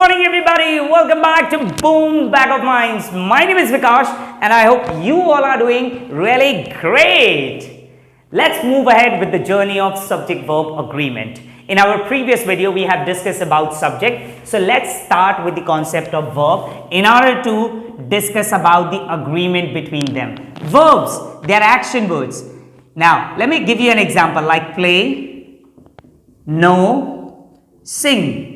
Morning everybody, welcome back to Boom Bag of Minds. My name is Vikash and I hope you all are doing really great. Let's move ahead with the journey of subject-verb agreement. In our previous video, we have discussed about subject. So let's start with the concept of verb in order to discuss about the agreement between them. Verbs, they are action words. Now, let me give you an example like play, know, sing.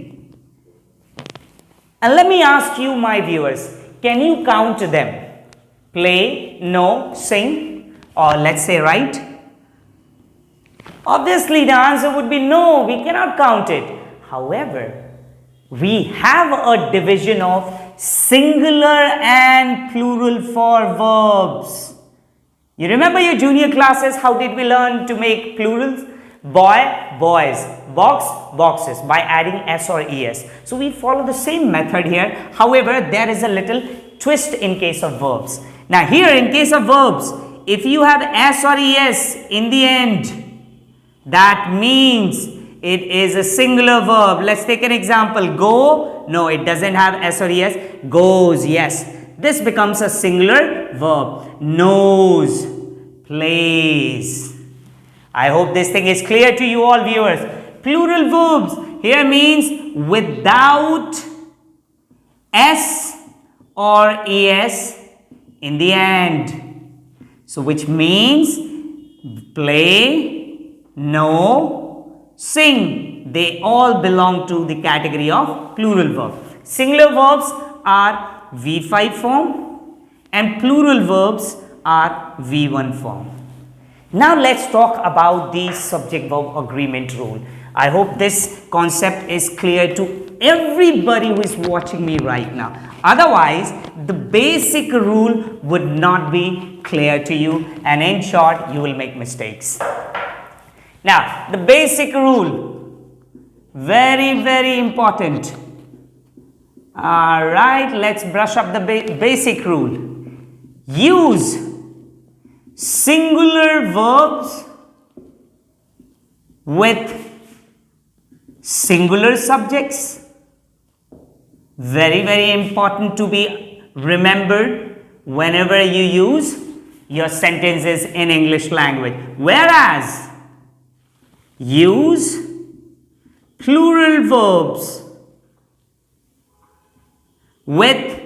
And let me ask you, my viewers, can you count them? Play, know, sing, or let's say write? Obviously, the answer would be no, we cannot count it. However, we have a division of singular and plural for verbs. You remember your junior classes, how did we learn to make plurals? Boy, boys, box, boxes, by adding s or es. So we follow the same method here. However, there is a little twist in case of verbs. Now here in case of verbs, if you have s or es in the end, that means it is a singular verb. Let's take an example. Go, no, it doesn't have s or es. Goes, yes. This becomes a singular verb. Knows, plays. I hope this thing is clear to you all viewers. Plural verbs here means without s or es in the end. So which means play, know, sing. They all belong to the category of plural verb. Singular verbs are V5 form and plural verbs are V1 form. Now let's talk about the subject-verb agreement rule. I hope this concept is clear to everybody who is watching me right now. Otherwise, the basic rule would not be clear to you, and in short, you will make mistakes. Now, the basic rule, very important. Alright, let's brush up the basic rule. Use singular verbs with singular subjects. Very important to be remembered whenever you use your sentences in English language. Whereas, use plural verbs with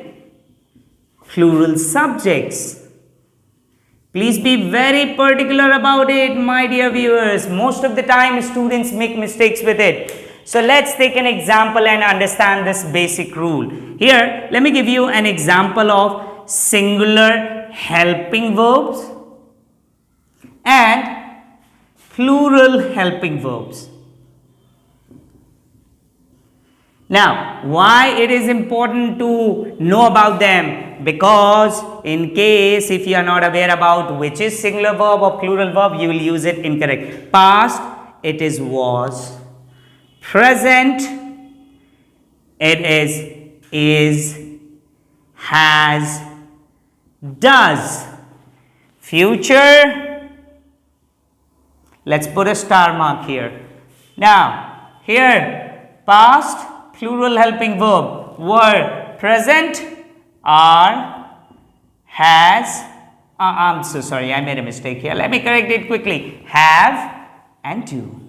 plural subjects. Please be very particular about it, my dear viewers. Most of the time, students make mistakes with it. So let's take an example and understand this basic rule. Here, let me give you an example of singular helping verbs and plural helping verbs. Now, why it is important to know about them? Because in case if you are not aware about which is singular verb or plural verb, you will use it incorrect. Past, it is was. Present, it is, has, does. Future, let's put a star mark here. Now, here, past, plural helping verb, were, present, are, has, I'm so sorry, I made a mistake here. Let me correct it quickly. Have and do.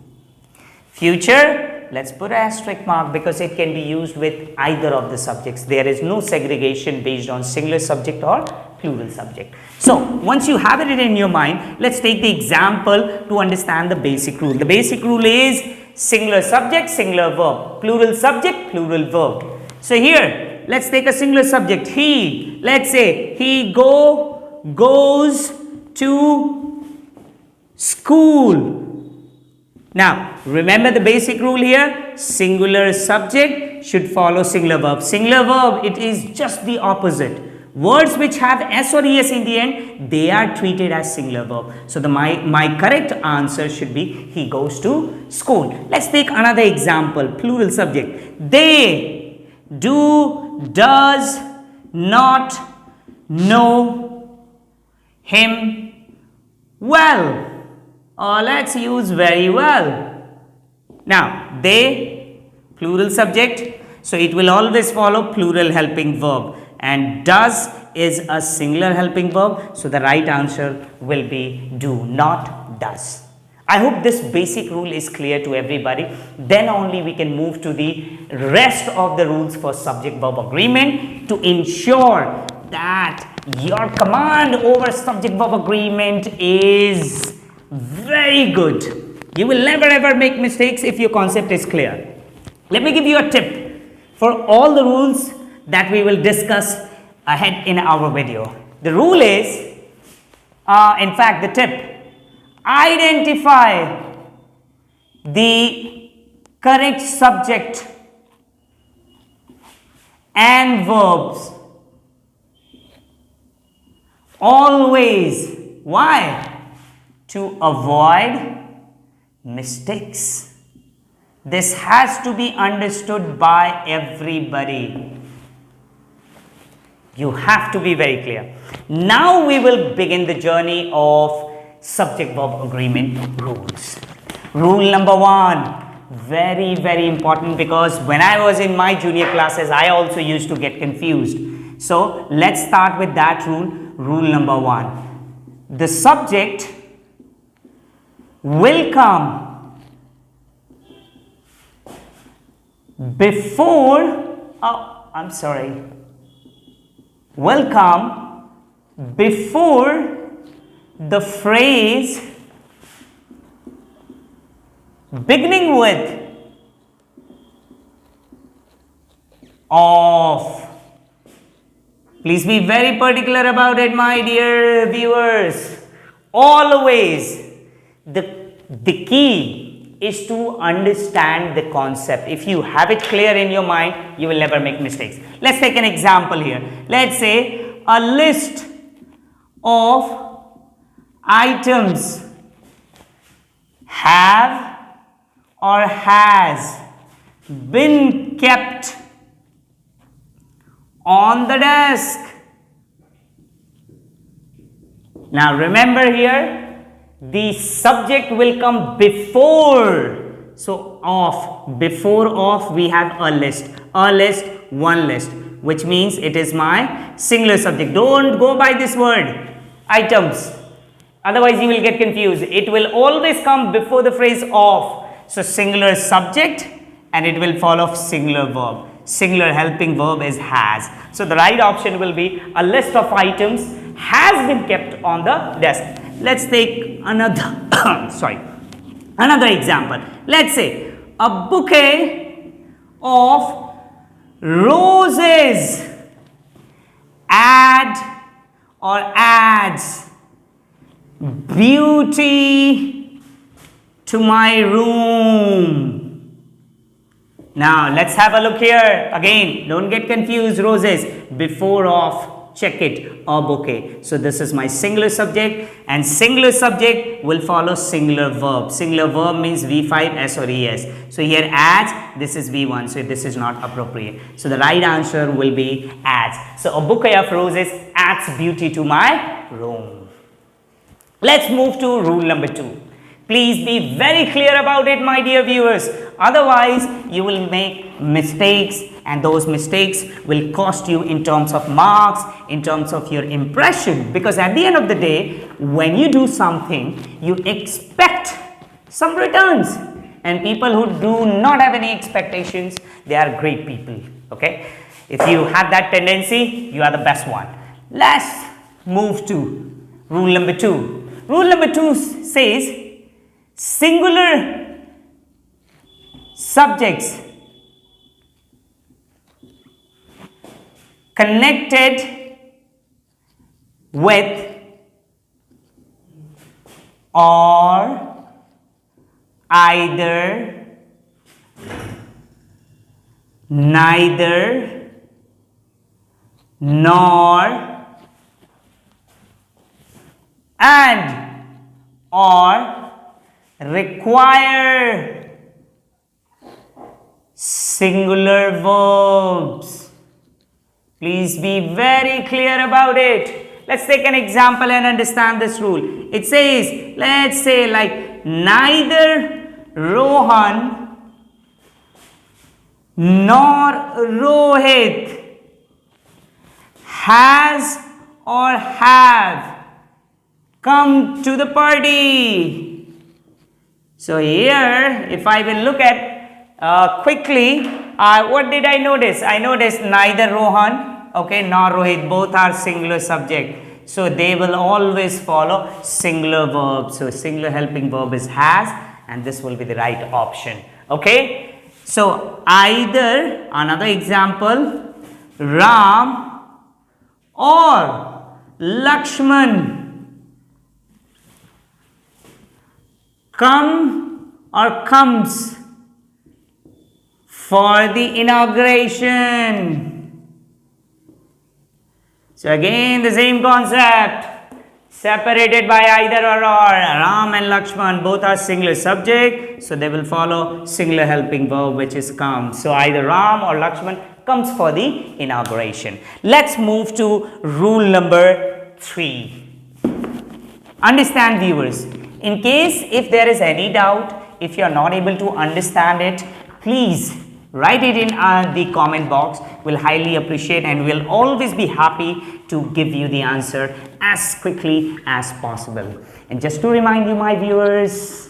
Future, let's put an asterisk mark because it can be used with either of the subjects. There is no segregation based on singular subject or plural subject. So, once you have it in your mind, let's take the example to understand the basic rule. The basic rule is singular subject, singular verb, plural subject, plural verb. So here, let's take a singular subject. He, let's say, he goes to school. Now, remember the basic rule here, singular subject should follow singular verb. Singular verb, it is just the opposite. Words which have s or es in the end, they are treated as singular verb. So, my correct answer should be he goes to school. Let's take another example, plural subject. They do, does not know him well. Or let's use very well. Now, they, plural subject. So it will always follow plural helping verb, and does is a singular helping verb. So the right answer will be do, not does. I hope this basic rule is clear to everybody. Then only we can move to the rest of the rules for subject verb agreement to ensure that your command over subject verb agreement is very good. You will never ever make mistakes if your concept is clear. Let me give you a tip for all the rules that we will discuss ahead in our video. The rule is, in fact the tip, identify the correct subject and verbs always. Why? To avoid mistakes. This has to be understood by everybody. You have to be very clear. Now we will begin the journey of subject verb agreement rules. Rule number 1, very important, because when I was in my junior classes I also used to get confused. So let's start with that rule. Rule number 1, the subject will come before, will come before the phrase beginning with of. Please be very particular about it, my dear viewers. Always the key is to understand the concept. If you have it clear in your mind, you will never make mistakes. Let's take an example here. Let's say a list of items have or has been kept on the desk. Now remember here, the subject will come before. So of, before of we have a list, one list, which means it is my singular subject. Don't go by this word, items. Otherwise you will get confused. It will always come before the phrase of. So singular subject and it will follow singular verb. Singular helping verb is has. So the right option will be a list of items has been kept on the desk. Let's take another another example. Let's say a bouquet of roses adds beauty to my room. Now let's have a look here. Again, don't get confused. Roses, before of, check it, a bouquet. So this is my singular subject, and singular subject will follow singular verb. Singular verb means V5, S or ES. So here adds, this is V1, so this is not appropriate. So the right answer will be adds. So a bouquet of roses adds beauty to my room. Let's move to rule number 2. Please be very clear about it, my dear viewers. Otherwise, you will make mistakes, and those mistakes will cost you in terms of marks, in terms of your impression. Because at the end of the day, when you do something, you expect some returns. And people who do not have any expectations, they are great people. Okay? If you have that tendency, you are the best one. Let's move to rule number 2. Rule number 2 says, singular subjects connected with or either, neither, nor, and, or require singular verbs. Please be very clear about it. Let's take an example and understand this rule. It says, let's say like, neither Rohan nor Rohit has or have come to the party. So here, if I will look at quickly, what did I notice? I noticed neither Rohan, okay, nor Rohit, both are singular subject. So they will always follow singular verb. So singular helping verb is has, and this will be the right option. Okay. So either, another example, Ram or Lakshman come or comes for the inauguration. So again the same concept, separated by either or. Ram and Lakshman both are singular subject, so they will follow singular helping verb, which is come. So either Ram or Lakshman comes for the inauguration. Let's move to rule number 3. Understand, viewers, in case if there is any doubt, if you are not able to understand it, please write it in the comment box. We'll highly appreciate, and we'll always be happy to give you the answer as quickly as possible. And just to remind you, my viewers,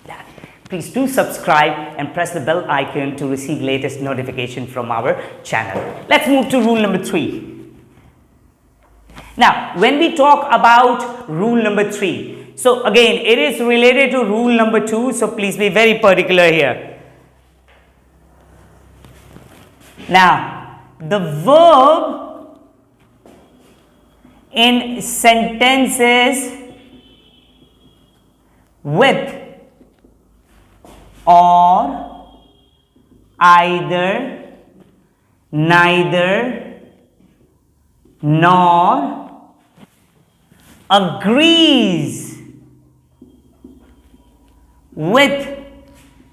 that please do subscribe and press the bell icon to receive latest notification from our channel. Let's move to rule number 3. Now, when we talk about rule number 3, so again, it is related to rule number 2, so please be very particular here. Now, the verb in sentences with or, either, neither, nor agrees with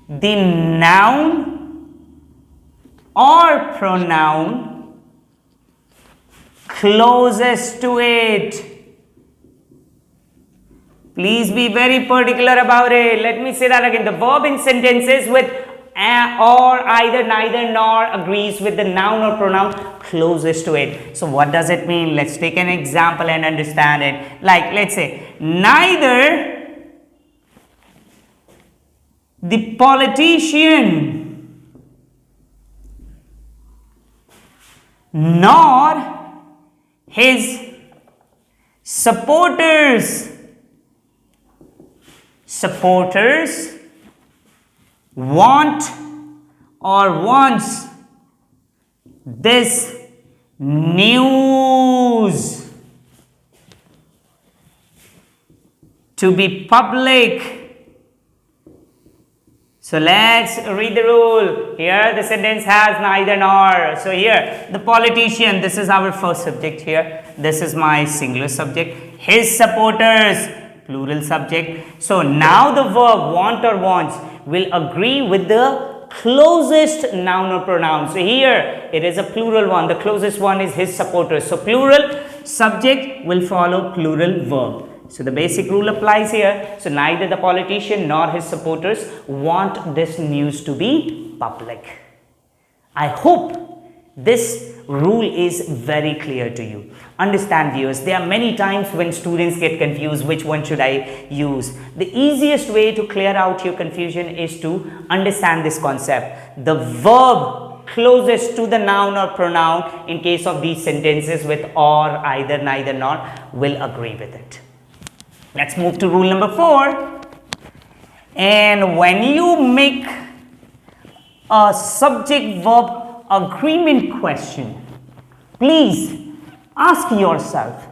the noun or pronoun closest to it. Please be very particular about it. Let me say that again. The verb in sentences with or, either, neither, nor agrees with the noun or pronoun closest to it. So what does it mean? Let's take an example and understand it. Like, let's say, neither the politician nor his supporters want or wants this news to be public. So let's read the rule. Here the sentence has neither nor. So here the politician, this is our first subject here. This is my singular subject. His supporters, plural subject. So now the verb want or wants will agree with the closest noun or pronoun. So here it is a plural one. The closest one is his supporters. So plural subject will follow plural verb. So the basic rule applies here. So neither the politician nor his supporters want this news to be public. I hope this rule is very clear to you. Understand, viewers, there are many times when students get confused which one should I use. The easiest way to clear out your confusion is to understand this concept. The verb closest to the noun or pronoun in case of these sentences with or, either, neither, nor will agree with it. Let's move to rule number 4. And when you make a subject verb agreement question, please ask yourself,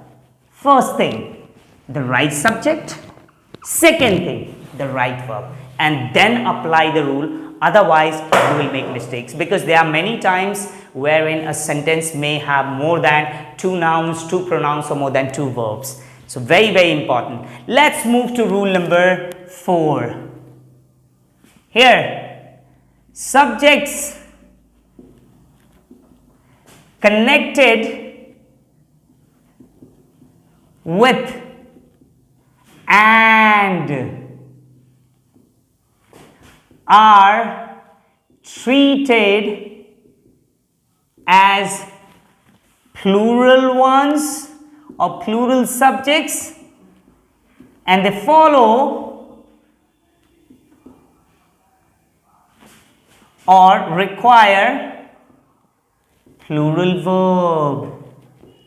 first thing, the right subject, second thing, the right verb, and then apply the rule. Otherwise you will make mistakes, because there are many times wherein a sentence may have more than 2 nouns, 2 pronouns, or more than 2 verbs. So very, very important. Let's move to rule number 4. Here, subjects connected with and are treated as plural ones or plural subjects, and they follow or require plural verb.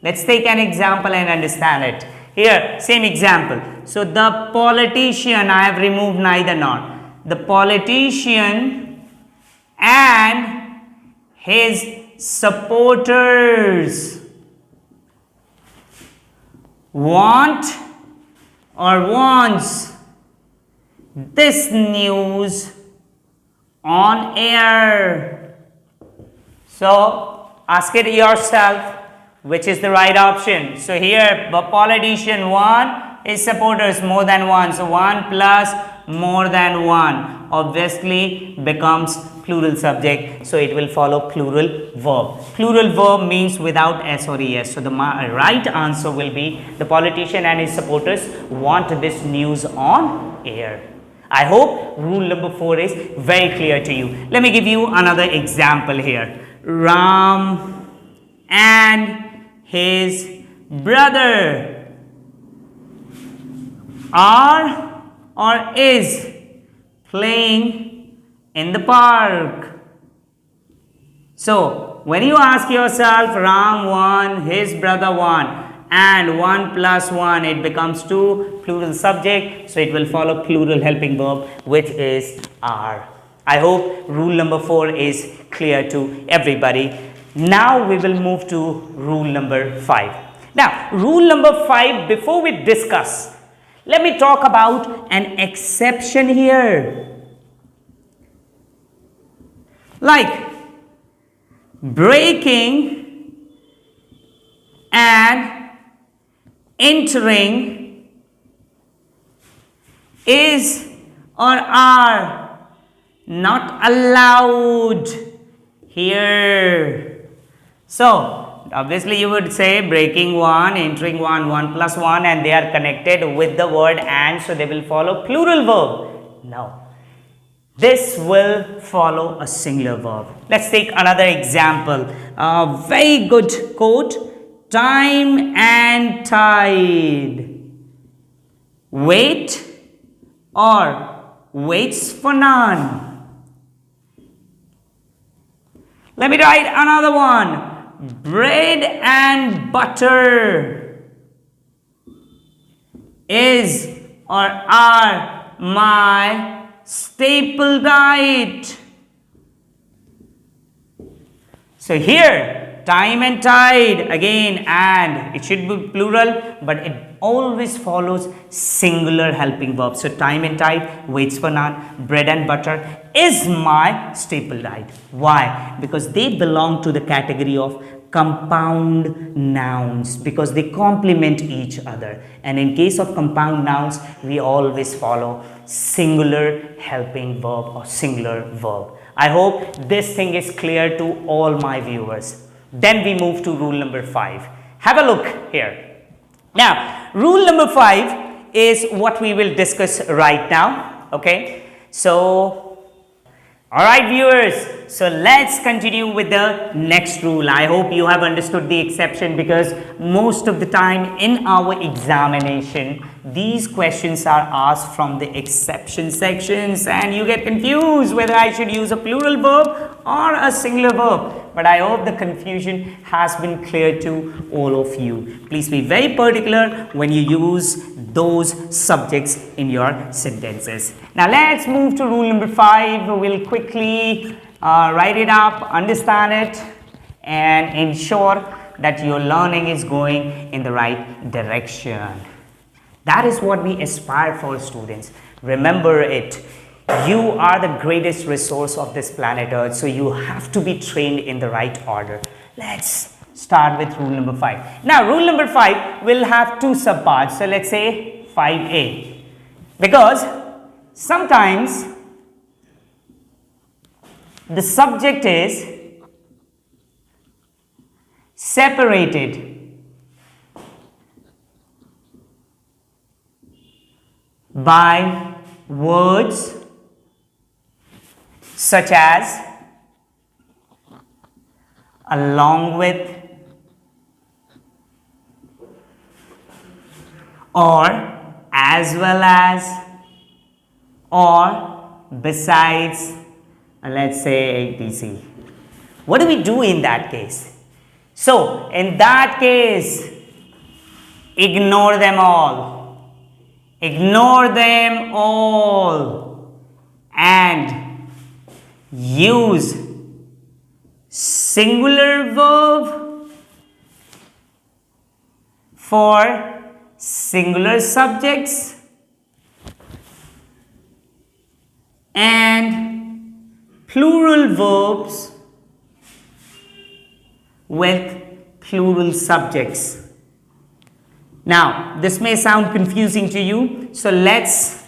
Let's take an example and understand it. Here, same example. So, the politician, I have removed neither nor. The politician and his supporters want or wants this news on air. So, ask it yourself, which is the right option. So, here the politician 1, his supporters more than 1. So, 1 plus more than 1 obviously becomes plural subject. So, it will follow plural verb. Plural verb means without S or ES. So, the right answer will be the politician and his supporters want this news on air. I hope rule number 4 is very clear to you. Let me give you another example here. Ram and his brother are or is playing in the park. So, when you ask yourself Ram 1, his brother 1 and 1 plus 1, it becomes 2, plural subject. So, it will follow plural helping verb, which is are. I hope rule number 4 is clear to everybody. Now, we will move to rule number 5. Now, rule number 5, before we discuss, let me talk about an exception here. Like breaking and entering is or are not allowed here. So, obviously you would say breaking 1, entering 1, 1 plus 1, and they are connected with the word and, so they will follow plural verb. No, this will follow a singular verb. Let's take another example. A very good quote. Time and tide wait or waits for none. Let me write another one. Bread and butter is or are my staple diet. So here, time and tide, again and, it should be plural, but it always follows singular helping verb. So time and tide waits for none. Bread and butter is my staple diet. Why? Because they belong to the category of compound nouns, because they complement each other, and in case of compound nouns we always follow singular helping verb or singular verb. I hope this thing is clear to all my viewers. Then we move to rule number 5. Have a look here. Now, rule number 5 is what we will discuss right now. Okay, so alright viewers, so let's continue with the next rule. I hope you have understood the exception, because most of the time in our examination these questions are asked from the exception sections and you get confused whether I should use a plural verb or a singular verb. But I hope the confusion has been clear to all of you. Please be very particular when you use those subjects in your sentences. Now let's move to rule number 5. We'll quickly write it up, understand it, and ensure that your learning is going in the right direction. That is what we aspire for, students. Remember it. You are the greatest resource of this planet Earth, so you have to be trained in the right order. Let's start with rule number 5. Now, rule number 5 will have 2 subparts. So, let's say 5A. Because sometimes the subject is separated by words such as along with, or as well as, or besides, let's say etc. What do we do in that case? So in that case, ignore them all. Ignore them all and use singular verb for singular subjects and plural verbs with plural subjects. Now, this may sound confusing to you, so let's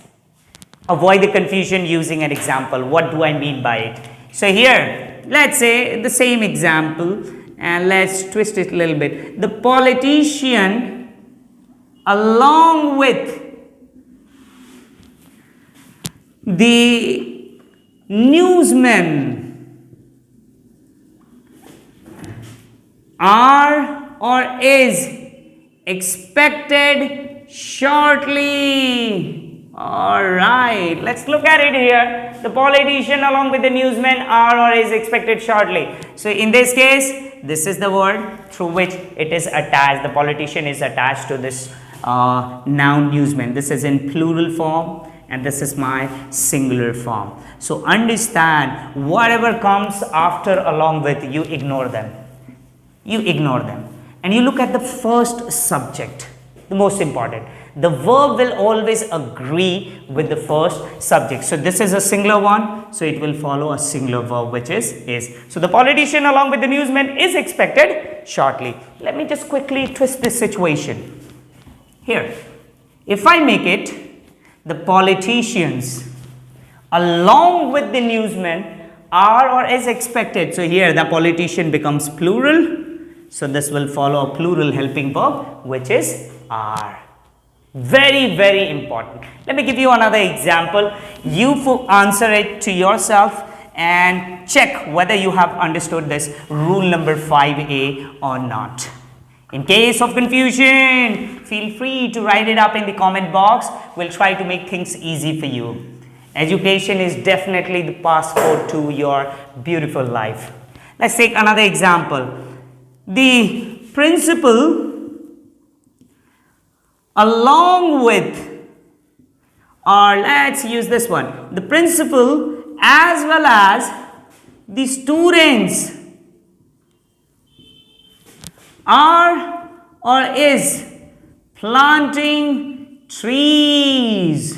avoid the confusion using an example. What do I mean by it? So here, let's say the same example and let's twist it a little bit. The politician along with the newsmen are or is expected shortly. Alright, let's look at it here. The politician along with the newsman are or is expected shortly. So in this case, this is the word through which it is attached. The politician is attached to this noun newsman. This is in plural form and this is my singular form. So understand, whatever comes after along with, you ignore them. You ignore them. And you look at the first subject, the most important. The verb will always agree with the first subject. So this is a singular one, so it will follow a singular verb, which is. So the politician along with the newsman is expected shortly. Let me just quickly twist this situation. Here, if I make it the politicians along with the newsmen are or is expected. So here the politician becomes plural. So this will follow a plural helping verb, which is are. Very, very important. Let me give you another example. You answer it to yourself and check whether you have understood this rule number 5A or not. In case of confusion, feel free to write it up in the comment box. We'll try to make things easy for you. Education is definitely the passport to your beautiful life. Let's take another example. The principal along with, or let's use this one, the principal as well as the students are or is planting trees.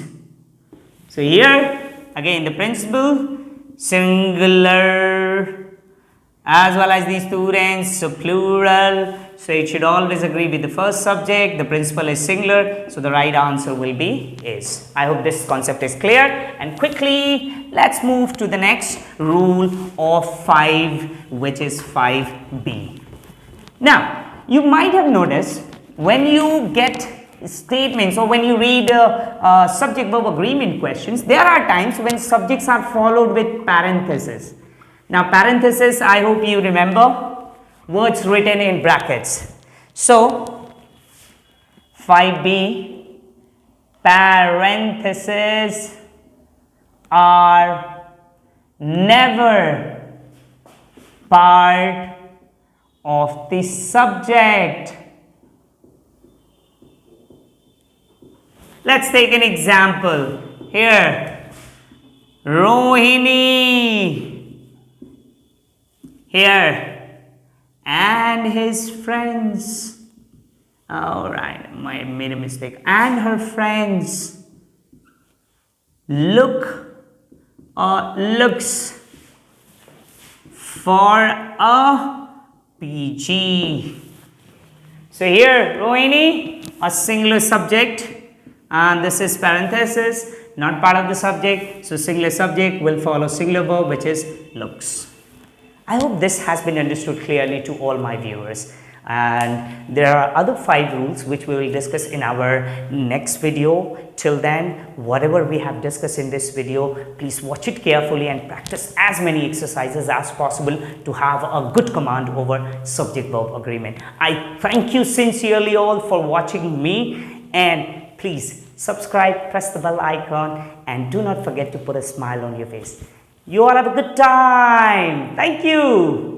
So here again the principal singular as well as the students, so plural, so it should always agree with the first subject. The principal is singular, so the right answer will be is. I hope this concept is clear. And quickly let's move to the next rule of 5, which is 5B. Now you might have noticed when you get statements or when you read subject verb agreement questions, there are times when subjects are followed with parentheses. Now parenthesis, I hope you remember, words written in brackets. So 5B, parentheses are never part of the subject. Let's take an example. Here, Rohini. Here, and his friends. Alright, I made a mistake. And her friends looks for a PG. So here, Rohini, a singular subject, and this is parenthesis, not part of the subject. So singular subject will follow singular verb, which is looks. I hope this has been understood clearly to all my viewers. and there are other 5 rules which we will discuss in our next video. Till then, whatever we have discussed in this video, please watch it carefully and practice as many exercises as possible to have a good command over subject verb agreement. I thank you sincerely all for watching me, and please subscribe, press the bell icon, and do not forget to put a smile on your face. You all have a good time. Thank you.